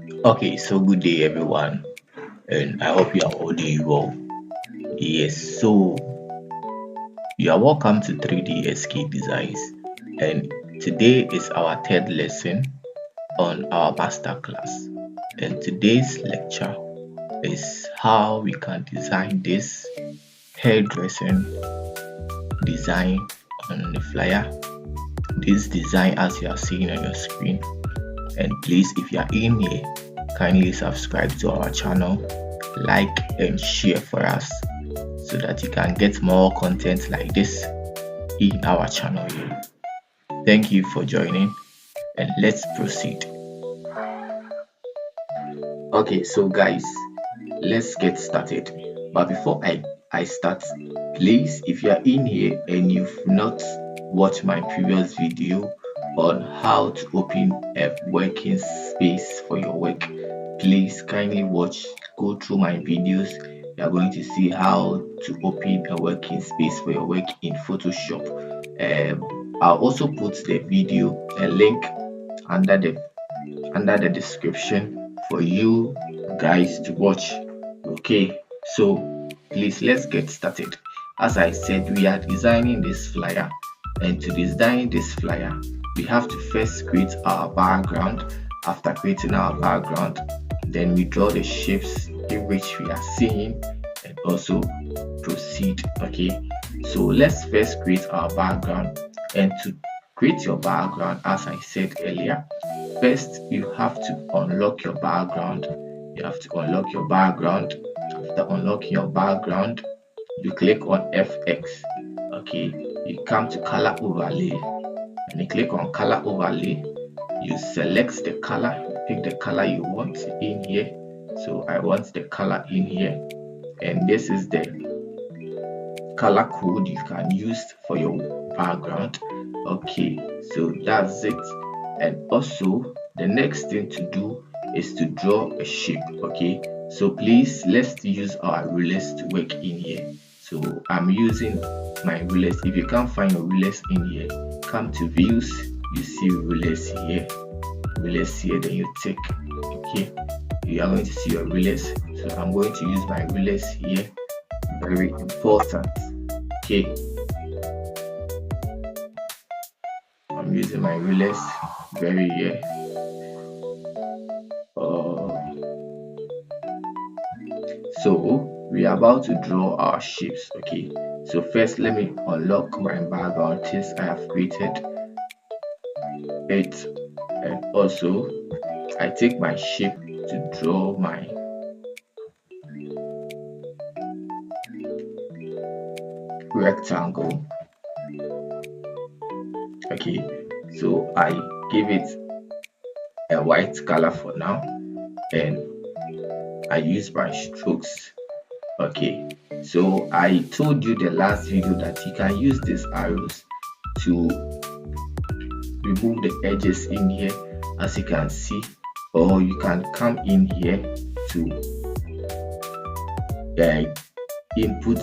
Okay, so good day everyone, and I hope you are all doing well. Yes, so you are welcome to 3D SK Designs, and today is our third lesson on our masterclass. And today's lecture is how we can design this hairdressing design on the flyer. This design, as you are seeing on your screen, and please, if you are in here, kindly subscribe to our channel, like and share for us so that you can get more content like this in our channel here. Thank you for joining, and let's proceed. Okay, so guys, let's get started. But before I start, please, if you are in here and you've not watched my previous video on how to open a working space for your work, please kindly go through my videos. You are going to see how to open a working space for your work in Photoshop. I'll also put the video, a link under the description for you guys to watch. Okay, so please let's get started. As I said, we are designing this flyer, and to design this flyer we have to first create our background. After creating our background, then we draw the shapes in which we are seeing and also proceed. Okay, so let's first create our background. And to create your background, as I said earlier, first you have to unlock your background. You have to unlock your background. After unlocking your background, you click on FX. Okay, you come to color overlay, and you click on color overlay. You select the color, you pick the color you want in here. So I want the color in here, and this is the color code you can use for your background. Okay, so that's it. And also the next thing to do is to draw a shape. Okay, so please, let's use our rulers to work in here. So I'm using my rulers. If you can't find your rulers in here, come to views, you see rulers here, then you take. Okay, you are going to see your rulers. So I'm going to use my rulers here. Very important. Okay, I'm using my rulers very here. So we are about to draw our shapes. Okay, so first let me unlock my background since I have created it, and also I take my shape to draw my rectangle. Okay, so I give it a white color for now, and I use my strokes. Okay, so I told you the last video that you can use these arrows to remove the edges in here, as you can see, or you can come in here to input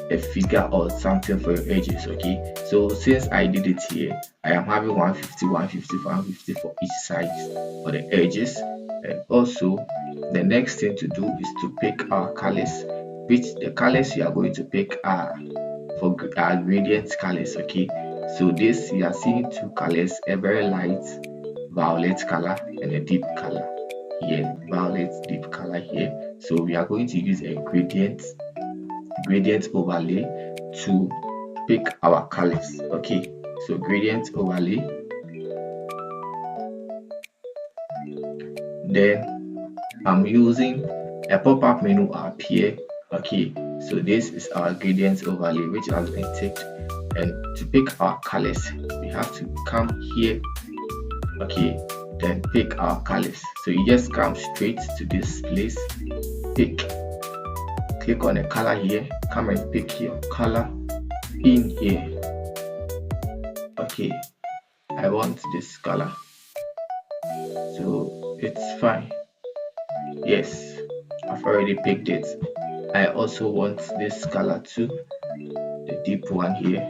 a figure or something for your edges. Okay, so since I did it here, I am having 150, 150, 150 for each side for the edges. And also the next thing to do is to pick our colors, which the colors you are going to pick are for our gradient colors. Okay, so this you are seeing two colors, a very light violet color and a deep color here, violet deep color here. So we are going to use a gradient overlay to pick our colors. Okay, so gradient overlay, then I'm using a pop-up menu up here. Okay, so this is our gradient overlay which has been ticked, and to pick our colors we have to come here. Okay, then pick our colors. So you just come straight to this place, click on the color here, come and pick your color in here. Okay, I want this color, so it's fine. Yes, I've already picked it. I also want this color too, the deep one here.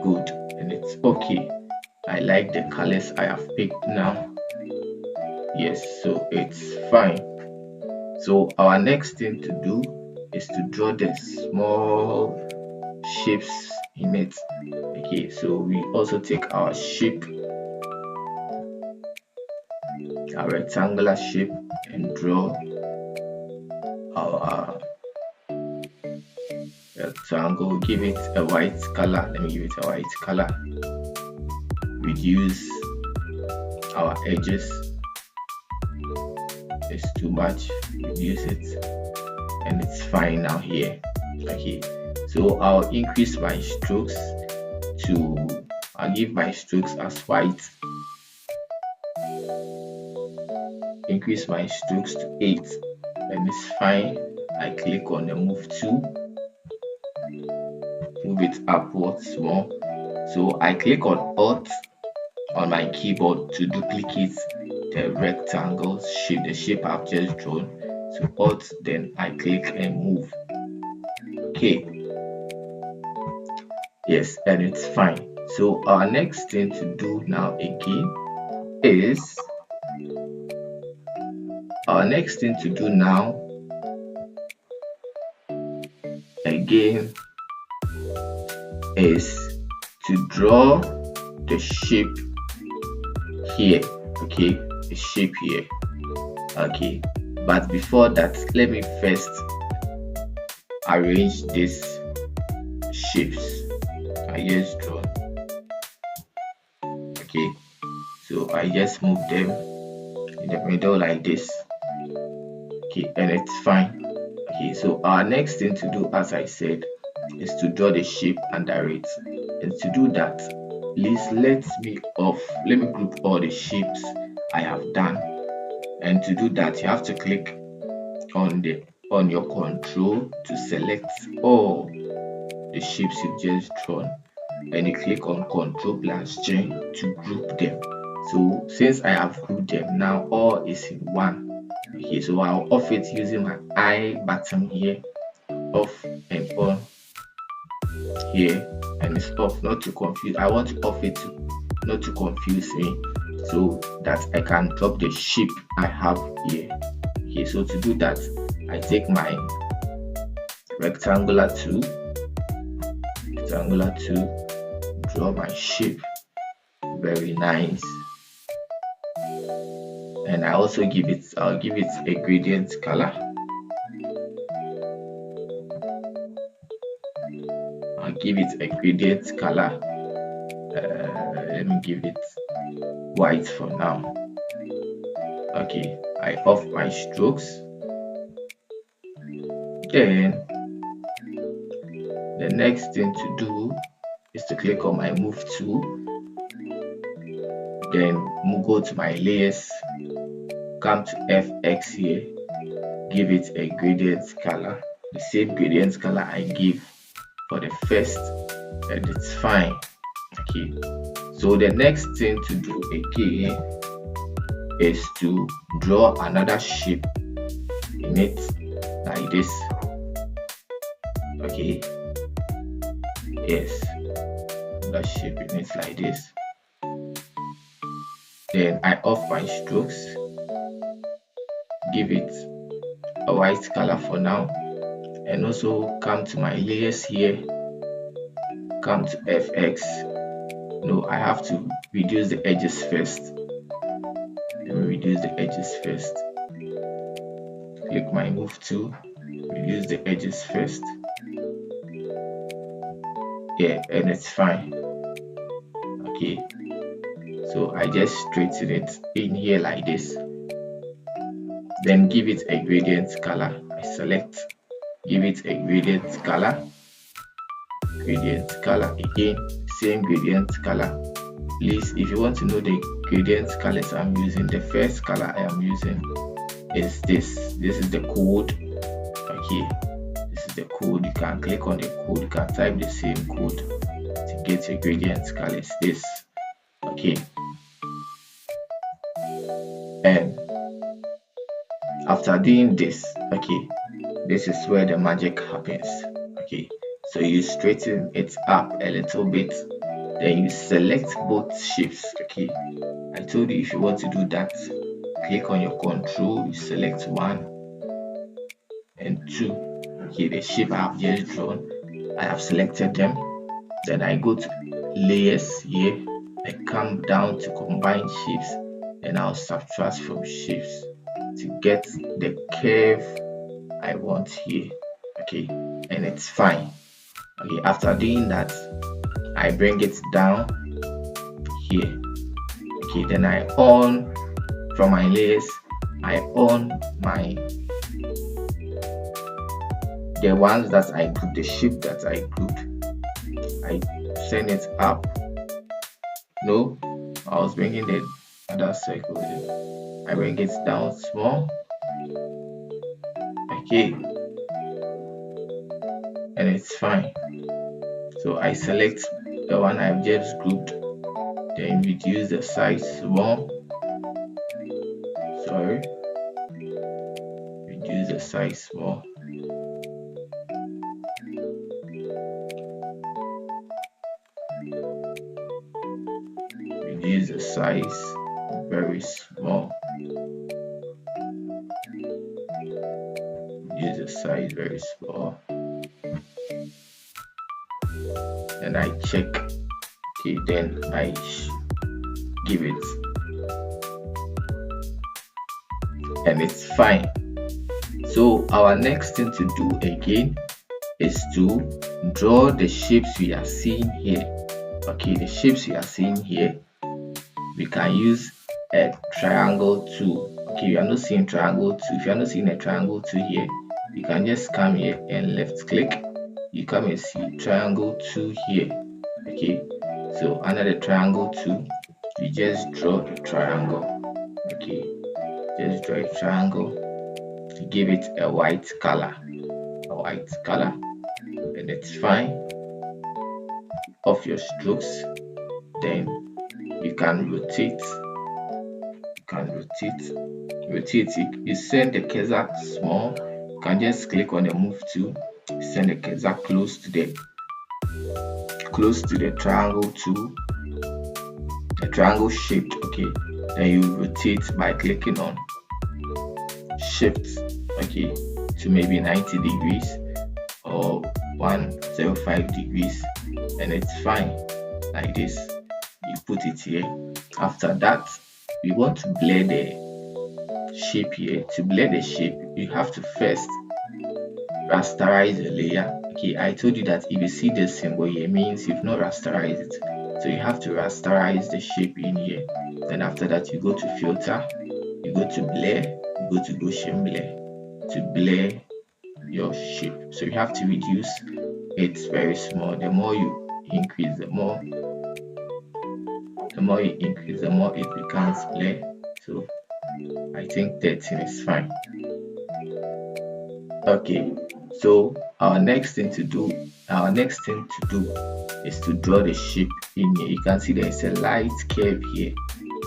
Good, and it's okay. I like the colors I have picked now. Yes, so it's fine. So our next thing to do is to draw the small shapes in it. Okay, so we also take our shape, our rectangular shape, and draw our rectangle. Give it a white color. Let me give it a white color. Reduce our edges. It's too much. Reduce it, and it's fine now here. Okay, so I'll increase my strokes to, I'll give my strokes as white. Increase my strokes to 8, and it's fine. I click on the move tool, move it upwards more. So I click on Alt on my keyboard to duplicate the rectangle shape, the shape I've just drawn. So Alt, then I click and move. Okay, yes, and it's fine. So our next thing to do now again is, our next thing to do now again is to draw the shape here. Okay, the shape here. Okay, but before that, let me first arrange these shapes I just drawn. Okay, so I just move them in the middle like this. Okay, and it's fine. Okay, so our next thing to do, as I said, is to draw the shape under it. And to do that, please let me group all the shapes I have done. And to do that, you have to click on your control to select all the shapes you've just drawn, and you click on Ctrl plus J to group them. So since I have grouped them, now all is in one. Okay, so I'll off it using my I button here, off and on here, and it's off, not to confuse. I want to off it not to confuse me, so that I can drop the shape I have here. Okay, so to do that, I take my rectangular tool, draw my shape, very nice, and I also I'll give it a gradient color. I'll give it a gradient color. Let me give it white for now. Okay, I off my strokes. Then the next thing to do is to click on my move tool, then go to my layers, come to FX here, give it a gradient color, the same gradient color I give for the first, and it's fine. Okay, so the next thing to do again is to draw another shape in it like this. Okay, yes, that shape in it like this. Then I off my strokes, give it a white color for now, and also come to my layers here, come to FX. No, I have to reduce the edges first. Let me reduce the edges first. Click my move tool, reduce the edges first. Yeah, and it's fine. Okay, so I just straighten it in here like this, then give it a gradient color. I select, give it a gradient color again, same gradient color. Please, if you want to know the gradient colors I'm using, the first color I am using is this is the code. Okay, this is the code. You can click on the code, you can type the same code to get your gradient colors. This. Okay, and after doing this, okay, this is where the magic happens. Okay, so you straighten it up a little bit, then you select both shapes. Okay, I told you if you want to do that, click on your control, you select 1 and 2. Okay, the shape I have just drawn, I have selected them. Then I go to layers here, I come down to combine shapes, and I'll subtract from shapes to get the curve I want here. Okay, and it's fine. Okay, after doing that, I bring it down here. Okay, then I on from my layers, I on the ones that I group, the shape that I grouped, I send it up. No, I was bringing the other circle here. I bring it down small. Okay, and it's fine. So I select the one I've just grouped, then reduce the size small. Sorry, reduce the size small. Reduce the size very small. Reduce the size very small. And I check. Okay, then I give it, and it's fine. So our next thing to do again is to draw the shapes we are seeing here. Okay, the shapes we are seeing here, we can use a triangle tool. Okay, you are not seeing triangle tool. If you are not seeing a triangle tool here, you can just come here and left click. You come and see triangle tool here. Okay, so under the triangle tool, you just draw a triangle. Okay, just draw a triangle. Give it a white color, and it's fine. Off your strokes, then you can rotate. You send the cursor small. You can just click on the move tool, send the cursor close to the triangle tool, the triangle shaped. Okay, then you rotate by clicking on shift, okay, to maybe 90 degrees or 105 degrees, and it's fine like this. You put it here. After that, we want to blur the shape here. To blur the shape, you have to first rasterize the layer. Okay, I told you that if you see this symbol here, it means you've not rasterized it. So you have to rasterize the shape in here. Then after that, you go to filter, you go to blur, you go to Gaussian blur to blur your shape. So you have to reduce it very small. The more you increase, the more it becomes blur. So I think 13 is fine. Okay, so our next thing to do is to draw the shape in here. You can see there is a light curve here.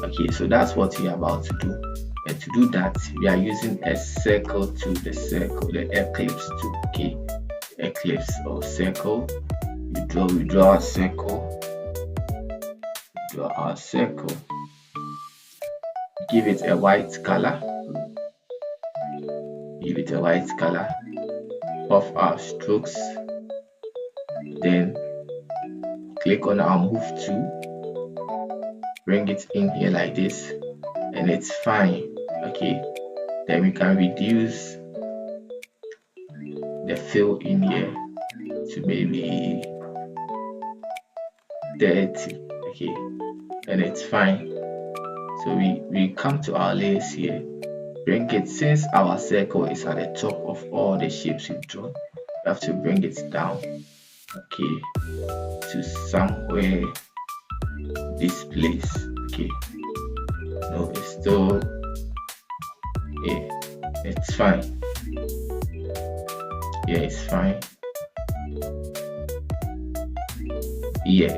Okay, so that's what we are about to do. And to do that, we are using a circle tool, the eclipse tool. Okay, eclipse or circle. We draw a circle. Draw our circle. Give it a white color. Give it a white color. Off our strokes. Then click on our move tool. Bring it in here like this, and it's fine. Okay, then we can reduce the fill in here to maybe 30. Okay, and it's fine. So we come to our layers here, bring it, since our circle is at the top of all the shapes we've drawn, we have to bring it down, okay, to somewhere this place. Okay, no, it's still, yeah, it's fine. Yeah, it's fine. Yeah,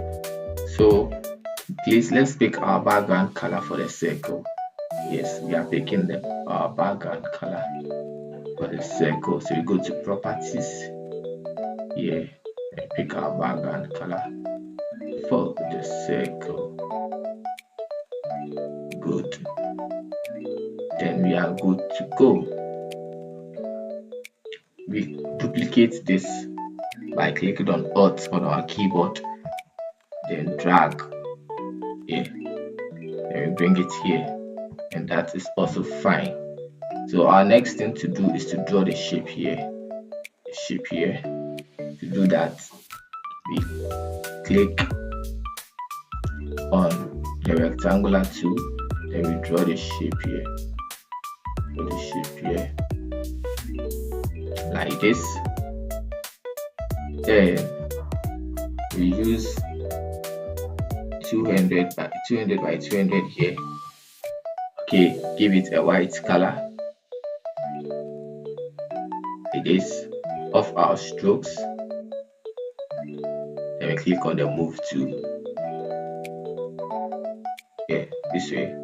so please, let's pick our background color for the circle. Yes, we are picking our background color for the circle. So we go to properties here and pick our background color for the circle. Good. then we are good to go. We duplicate this by clicking on Alt on our keyboard, then drag here, then we bring it here, and that is also fine. So our next thing to do is to draw the shape here. To do that, we click on the rectangular tool, then we draw the shape here. Like this. Then we use 200 by 200 here. Okay, give it a white color. Like this. Off our strokes. Then we click on the move tool. Yeah, this way.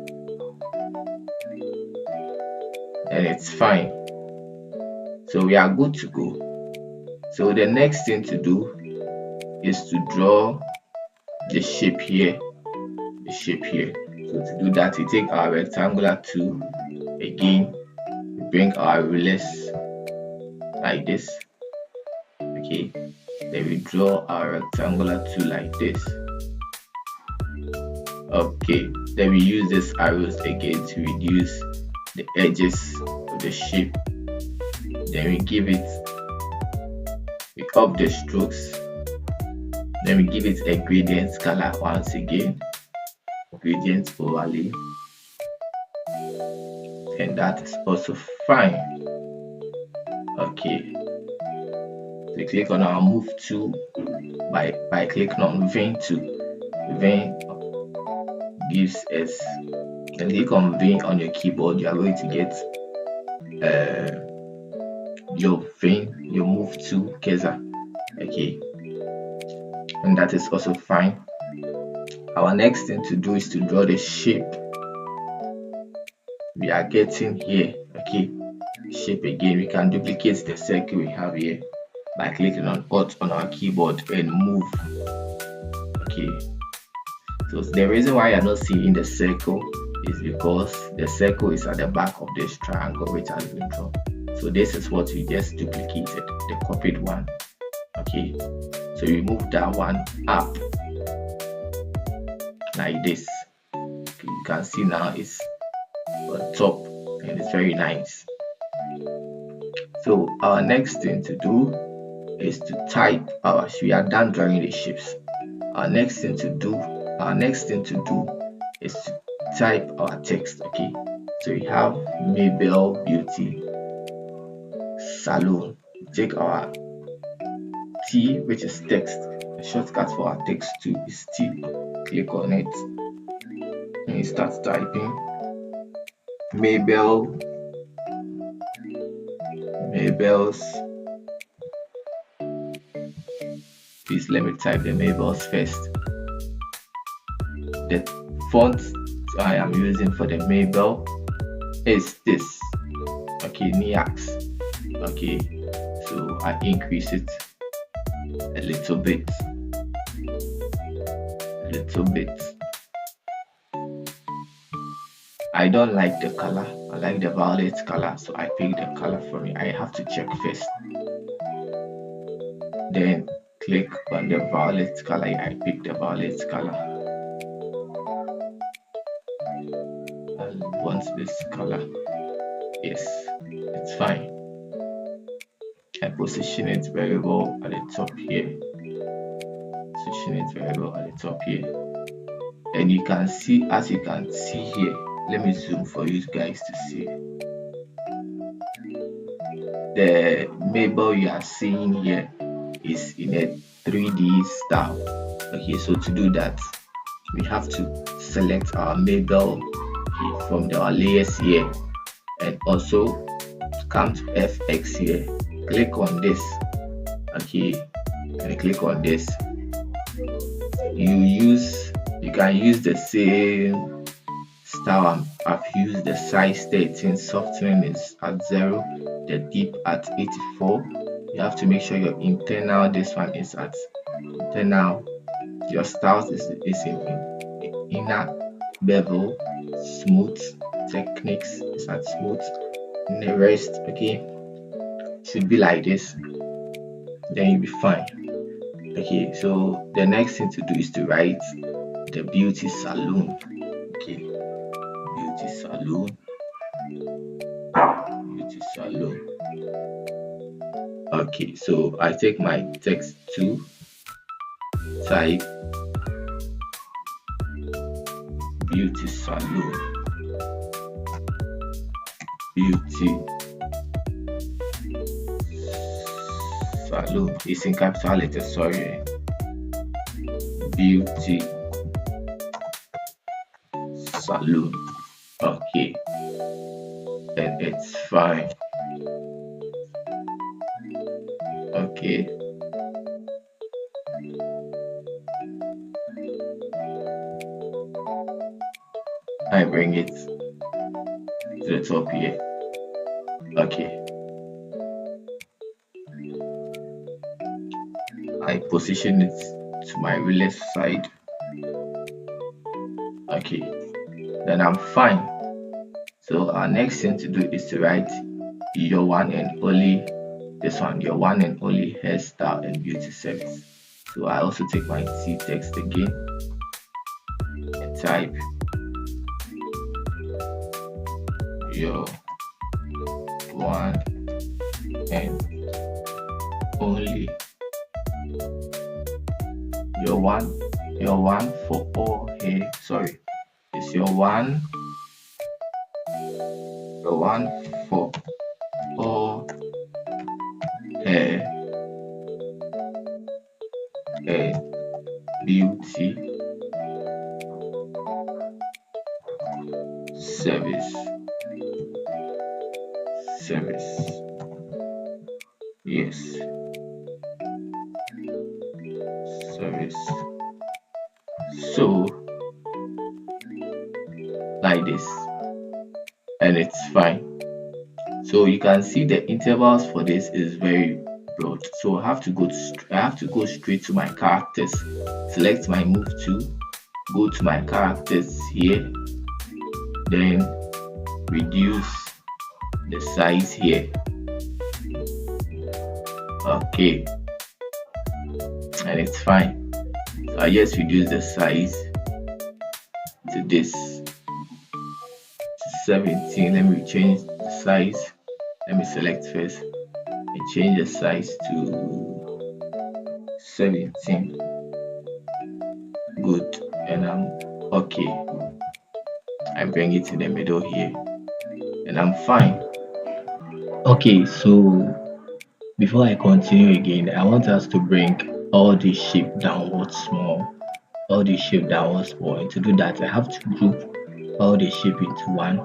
And it's fine. So we are good to go. So the next thing to do is to draw the shape here. So to do that, we take our rectangular tool again, we bring our rulers like this. Okay, then we draw our rectangular tool like this. Okay, then we use these arrows again to reduce the edges of the shape. Then we up the strokes. Then we give it a gradient color once again, gradient overlay, and that is also fine. Okay, so we click on our move tool by clicking on vein tool. Vein gives us, then click on vein on your keyboard. You are going to get your move tool cursor. Okay, and that is also fine. Our next thing to do is to draw the shape we are getting here. Okay, shape again. We can duplicate the circle we have here by clicking on Alt on our keyboard and move. Okay, so the reason why you're not seeing the circle is because the circle is at the back of this triangle which has been drawn. So this is what we just duplicated, the copied one. Okay, so we move that one up like this. Okay, you can see now it's on top and it's very nice. So our next thing to do is to type we are done drawing the shapes. Our next thing to do is to type our text. Okay, so we have Hair Beauty Salon. Take our T, which is text. The shortcut for our text too is T. Click on it and you start typing Mabel's. Please let me type the Mabel's first. The font I am using for the Mabel is this. Okay, Niax. Okay, so I increase it a little bit. I don't like the color. I like the violet color, so I pick the color from it. I have to check first. Then click on the violet color. I pick the violet color. I want this color. Yes, it's fine. I position it very well at the top here. And you can see, as you can see here, let me zoom for you guys to see. The Mabel you are seeing here is in a 3D style. Okay, so to do that, we have to select our Mabel from our layers here, and also come to FX here. Click on this. Okay, and click on this. You can use the same style I've used. The size 13, softening is at 0, the deep at 84. You have to make sure your internal, this one is at internal, your style is in inner bevel, smooth, techniques is at smooth and the rest. Okay, should be like this, then you'll be fine. Okay, so the next thing to do is to write the beauty salon. Okay, beauty salon, beauty salon. Okay, so I take my text to type beauty salon, beauty salon. It's in capital letters, sorry. Beauty salon. Okay, and it's fine. Okay, I bring it to the top here. Okay, I position it to my left side. Okay, then I'm fine. So our next thing to do is to write your one and only, this one, your one and only hairstyle and beauty service. So I also take my T text again and type your one and only, your one for all hair, sorry, it's your one for all hair and beauty service. Yes, service. So like this, and it's fine. So you can see the intervals for this is very broad. So I have to go straight to my characters, select my move to, go to my characters here, then reduce the size here. Okay, and it's fine. So I just reduce the size to this, to 17. Let me change the size. Let me select first and change the size to 17. Good, and I'm okay. I bring it in the middle here, and I'm fine. Okay, so before I continue again, I want us to bring all the shape downwards small, all the shape downwards small. And to do that, I have to group all the shape into one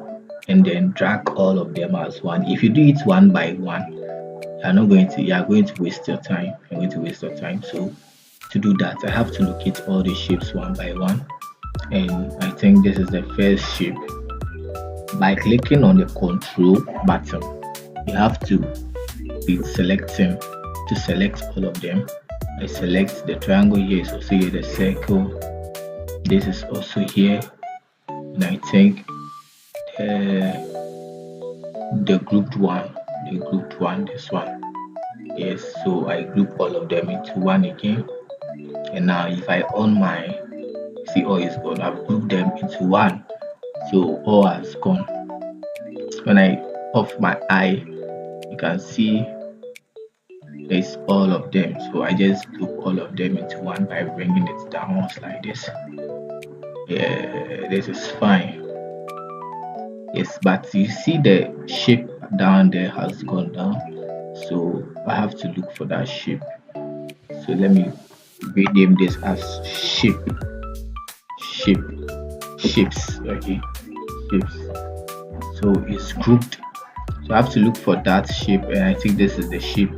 and then drag all of them as one. If you do it one by one, you are going to waste your time. You're going to waste your time. So to do that, I have to locate all the shapes one by one. And I think this is the first shape. By clicking on the control button, you have to be selecting to select all of them. I select the triangle here, is also here, the circle, this is also here, and I think the grouped one, this one. Yes, so I group all of them into one again. And now if I on my, see, all is gone. I've grouped them into one, so all has gone. When I off my eye, you can see it's all of them. So I just group all of them into one by bringing it downwards like this. Yeah, this is fine. Yes, but you see the shape down there has gone down, so I have to look for that shape. So let me rename this as shape, shape, shapes. Okay, shapes. So it's grouped, so I have to look for that shape, and I think this is the shape.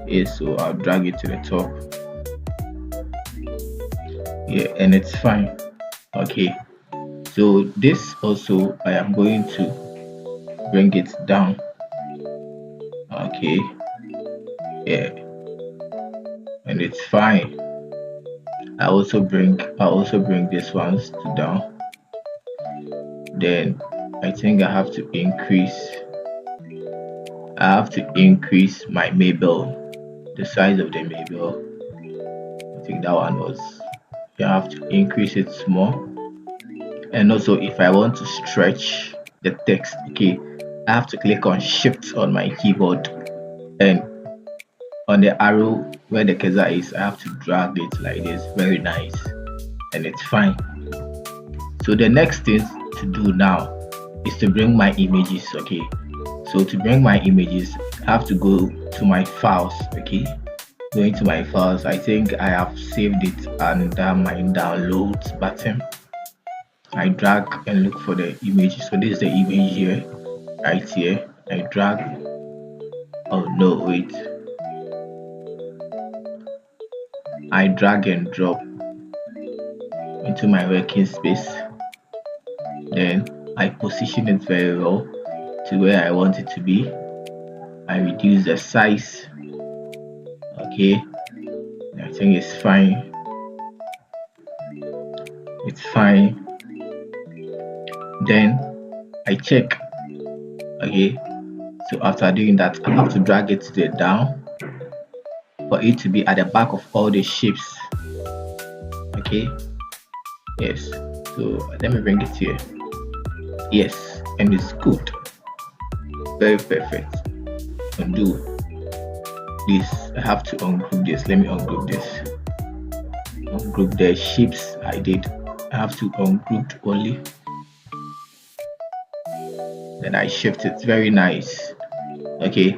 Yes, so I'll drag it to the top. Yeah, and it's fine. Okay, so this also I am going to bring it down. Okay, yeah, and it's fine. I also bring this ones to down, then I think I have to increase my Mabel, the size of the Mabel. I think that one was, you have to increase it small. And also if I want to stretch the text, okay, I have to click on shift on my keyboard, and on the arrow where the cursor is, I have to drag it like this. Very nice, and it's fine. So the next thing to do now is to bring my images. Okay, so to bring my images, I have to go to my files. Okay, going to my files, I think I have saved it under my downloads button. I drag and look for the image. So this is the image here, right here. I drag. Oh no, wait. I drag and drop into my working space. Then I position it very well to where I want it to be. I reduce the size. Okay, I think it's fine. It's fine. Then I check. Okay, so after doing that, I have to drag it to the down for it to be at the back of all the shapes. Okay, yes, so let me bring it here. Yes, and it's good. Very perfect. Undo this. I have to ungroup this. Let me ungroup this. Ungroup the shapes I did. I have to ungroup only. Then I shift it. Very nice. Okay,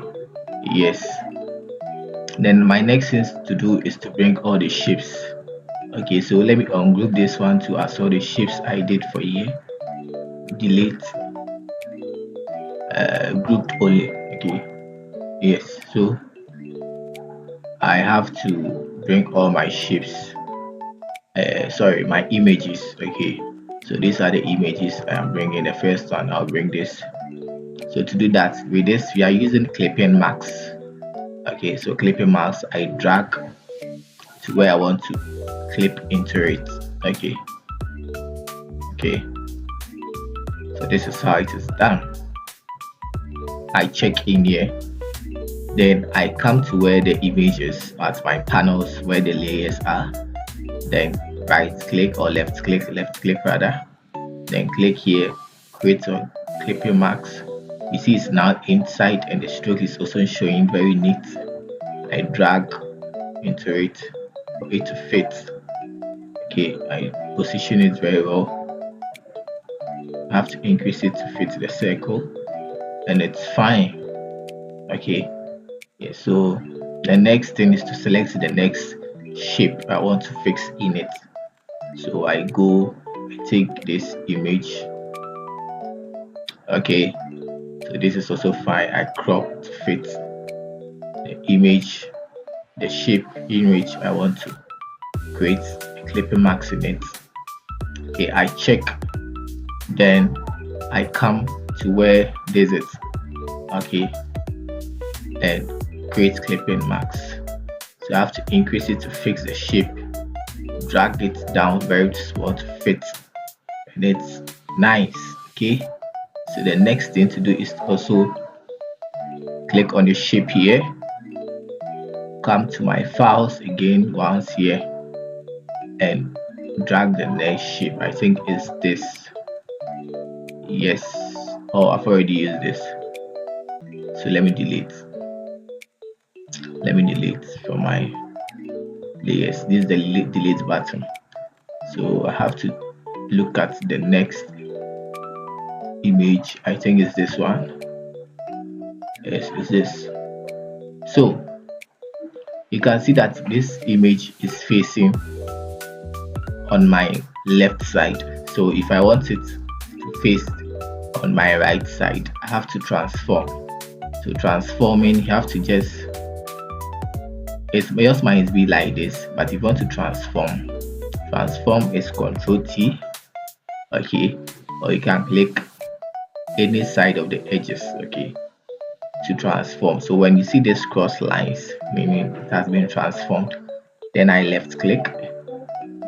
yes. Then my next thing to do is to bring all the shapes. Okay, so let me ungroup this one to as all the shapes I did for here. Delete, grouped only. Okay, yes. So I have to bring all my shapes. Sorry, my images. Okay, so these are the images I am bringing. The first one, I'll bring this. So to do that, with this, we are using clipping marks. Okay, so clipping marks, I drag to where I want to clip into it. Okay, okay, so this is how it is done. I check in here, then I come to where the images at my panels, where the layers are, then right click or left click rather, then click here, create on clipping marks. You see it's now inside and the stroke is also showing very neat. I drag into it for it to fit. Okay, I position it very well. I have to increase it to fit the circle, and it's fine. Okay, yeah, so the next thing is to select the next shape I want to fix in it. So I take this image. Okay, so this is also fine. I crop to fit the image, the shape in which I want to create a clipping marks in it. Okay, I check, then I come to where this is. Okay, and create clipping marks. So I have to increase it to fix the shape, drag it down very small to fit, and it's nice. Okay, so the next thing to do is to also click on the shape here, come to my files again once here, and drag the next shape. I think it's this. Yes, oh, I've already used this, so let me delete from my layers. This is the delete button, so I have to look at the next image. I think it's this one. Yes, it's this. So you can see that this image is facing on my left side. So if I want it to face on my right side, I have to transform. So transforming, you have to just, yours might be like this, but if you want to transform is Ctrl T. Okay, or you can click any side of the edges. Okay, to transform. So when you see these cross lines, meaning it has been transformed, then I left click.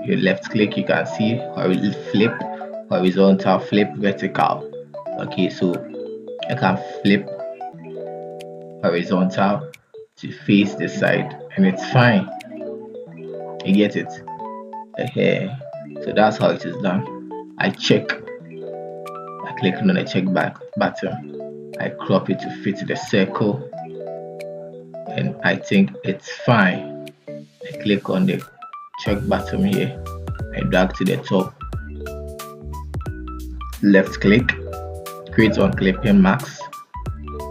You left click, you can see flip, horizontal, flip, vertical. Okay, so I can flip horizontal to face the side, and it's fine. You get it? Okay, so that's how it is done. I check. I click on the check back button. I crop it to fit the circle, and I think it's fine. I click on the check button here. I drag to the top, left click, create on clipping marks,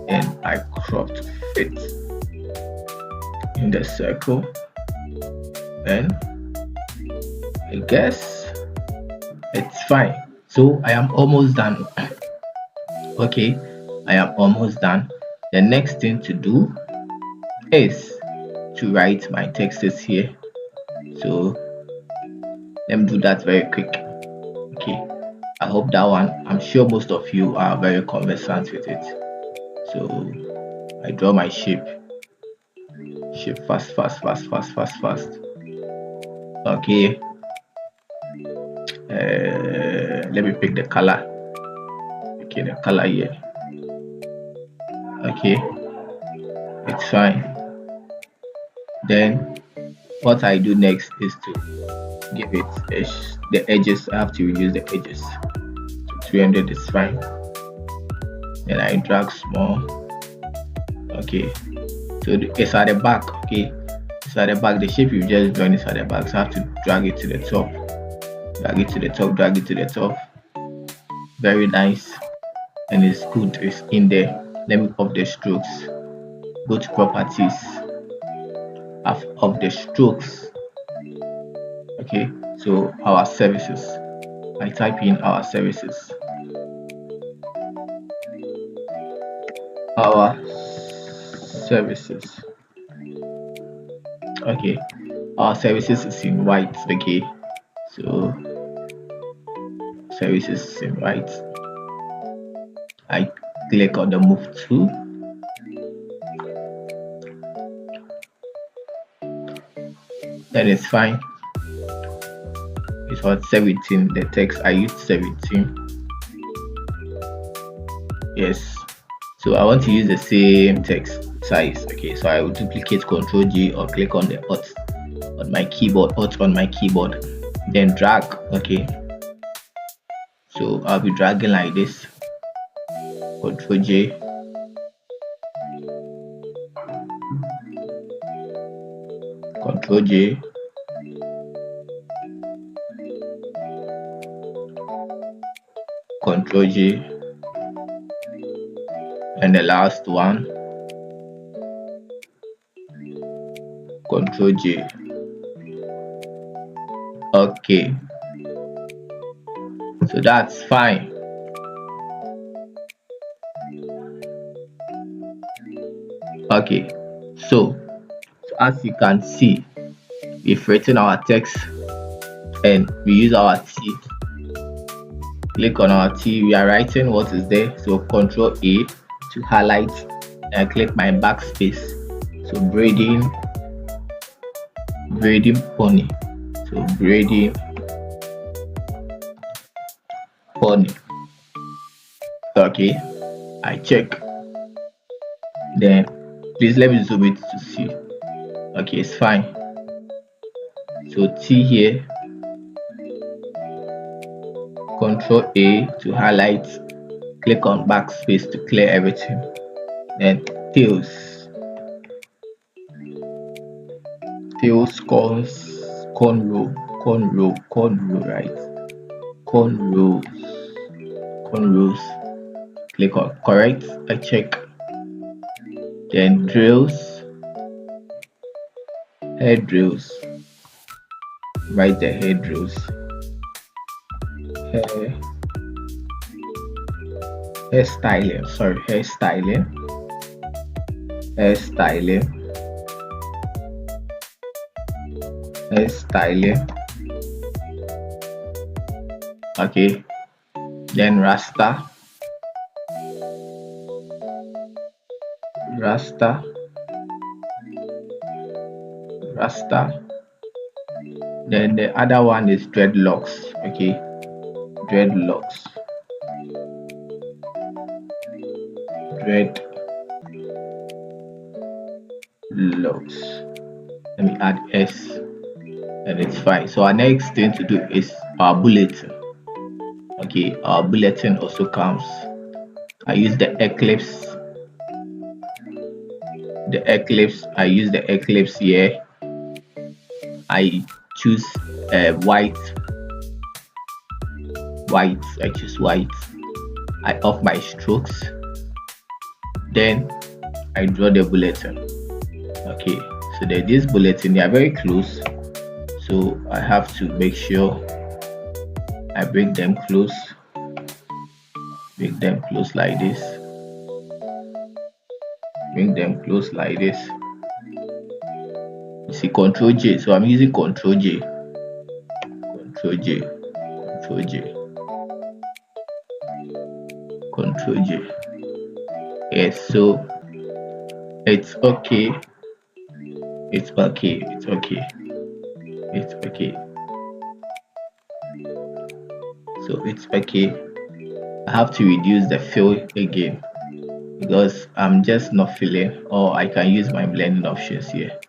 and I crop to fit in the circle. And I guess it's fine. So I am almost done. Okay, I am almost done. The next thing to do is to write my texts here. So let me do that very quick. Okay, I hope that one, I'm sure most of you are very conversant with it. So I draw my shape fast, fast, fast, fast, fast, fast. Okay, let me pick the color. Okay, the color here. Okay, it's fine. Then what I do next is to give it the edges. I have to reduce the edges to 300. Is fine. Then I drag small. Okay, so it's at the back. Okay, it's at the back. The shape you just drawn is at the back, so I have to drag it to the top. Drag it to the top. Drag it to the top. Very nice, and it's good. It's in there. Let me off the strokes. Go to properties of the strokes. Okay, so our services. I type in our services. Our services. Okay, our services is in white. Okay, so services is in white. I click on the move tool. Then it's fine. It's what 17. The text I used 17. Yes. So I want to use the same text size. Okay, so I will duplicate Ctrl G or click on the Alt on my keyboard, then drag. Okay, so I'll be dragging like this. Ctrl J, Ctrl J, Ctrl J, and the last one, Ctrl J. Okay, so that's fine. Okay, so as you can see, we've written our text and we use our T. Click on our T, we are writing what is there. So Ctrl A to highlight, and click my backspace. So braiding pony. So braiding pony. Okay, I check. Then please let me zoom it to see. Okay, it's fine. So T here, Ctrl A to highlight, click on backspace to clear everything. Then tails, cornrow, right? Cornrows. Click on correct. I check. Then drills, hair drills. Write the hair drills. Hairstyling. Sorry, hairstyling. Okay, then rasta, then the other one is dreadlocks. Okay, dreadlocks. red looks. Let me add S and it's fine. So our next thing to do is our bulletin. Okay, our bulletin also comes. I use the eclipse. I use the eclipse here. I choose white. I choose white. I off my strokes. Then I draw the bulletin. Okay, so this bulletin, they are very close. So I have to make sure I bring them close. Bring them close like this. Bring them close like this. You see Control J. So I'm using Control J. Control J. Control J. Control J. Yes, so it's okay. It's okay. It's okay. It's okay. So it's okay. I have to reduce the fill again because I'm just not feeling, or I can use my blending options here.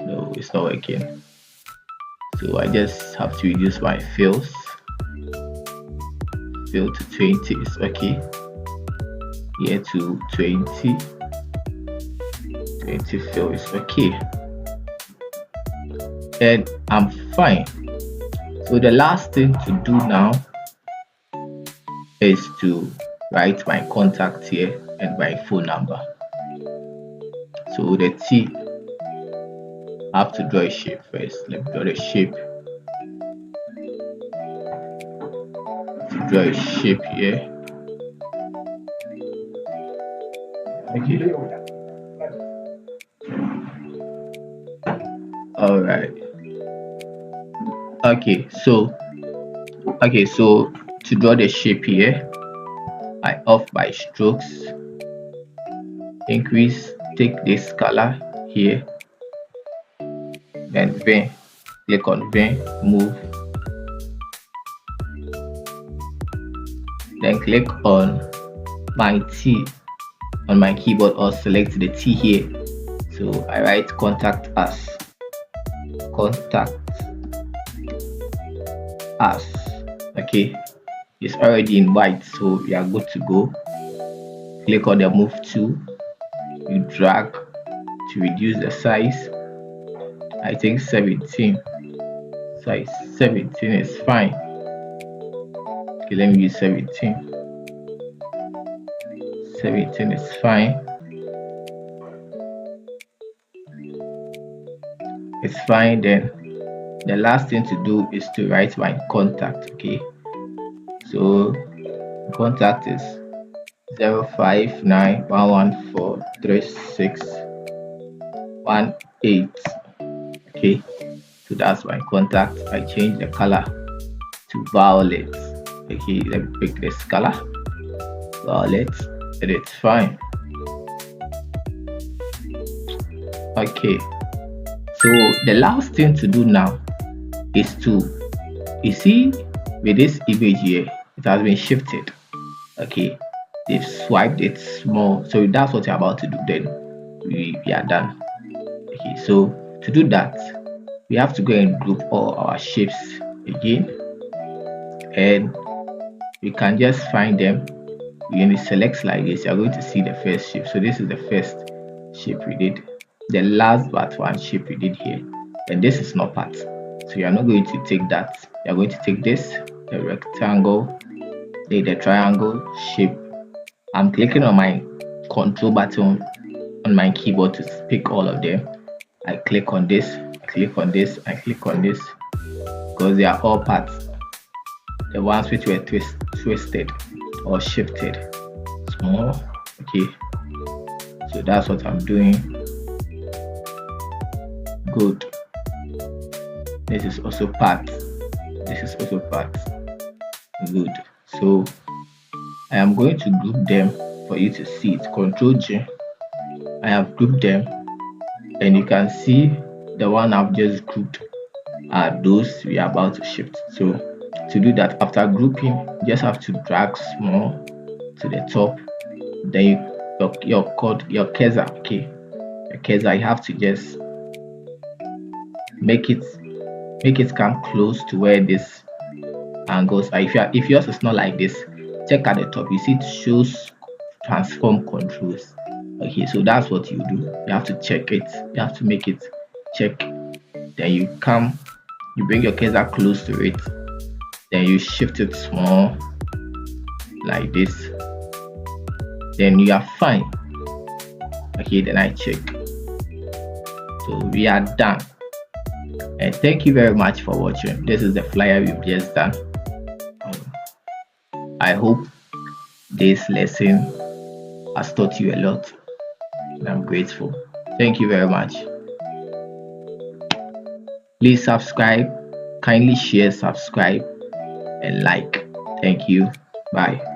No, it's not working. So I just have to reduce my fills. Fill to 20 is okay. Here to 20. 20 fill is okay. And I'm fine. So the last thing to do now is to write my contact here and my phone number. So the T, I have to draw a shape first. Let me draw the shape. To draw a shape here. Okay. All right. Okay, so to draw the shape here, I off my strokes, increase, take this color here, then ven, click on ven, move, then click on my T on my keyboard or select the T here. So I write contact us. Contact us. Okay, it's already in white, so we are good to go. Click on the move tool, you drag to reduce the size. I think 17. Size 17 is fine. Okay, let me use 17. 17 is fine. It's fine. Then the last thing to do is to write my contact. Okay, so contact is 05911436118. Okay, so that's my contact. I change the color to violet. Okay, let me pick this color, violet, and it's fine. Okay, so the last thing to do now is to, you see, with this image here, it has been shifted. Okay, they've swiped it small, so that's what you're about to do. Then we are done. Okay, so to do that, we have to go and group all our shapes again, and we can just find them. When you select like this, you're going to see the first shape. So this is the first shape we did, the last but one shape we did here, and this is not part, so you're not going to take that. You're going to take this, the rectangle, the triangle shape. I'm clicking on my control button on my keyboard to pick all of them. I click on this, I click on this, I click on this, because they are all parts, the ones which were twisted or shifted small. Okay, so that's what I'm doing. Good. This is also part. This is also part. Good. So I am going to group them for you to see it. Control J. I have grouped them, and you can see the one I've just grouped are those we are about to shift. So to do that, after grouping, you just have to drag small to the top, then you your cursor. Okay, your cursor, you have to just make it come close to where this angles are. If yours is not like this, check at the top. You see it shows transform controls. Okay, so that's what you do. You have to check it. You have to make it check. Then you bring your cursor close to it. Then you shift it small like this. Then you are fine. Okay, then I check. So we are done. And thank you very much for watching. This is the flyer we've just done. I hope this lesson has taught you a lot, and I'm grateful. Thank you very much. Please subscribe, kindly share, subscribe, and like. Thank you. Bye.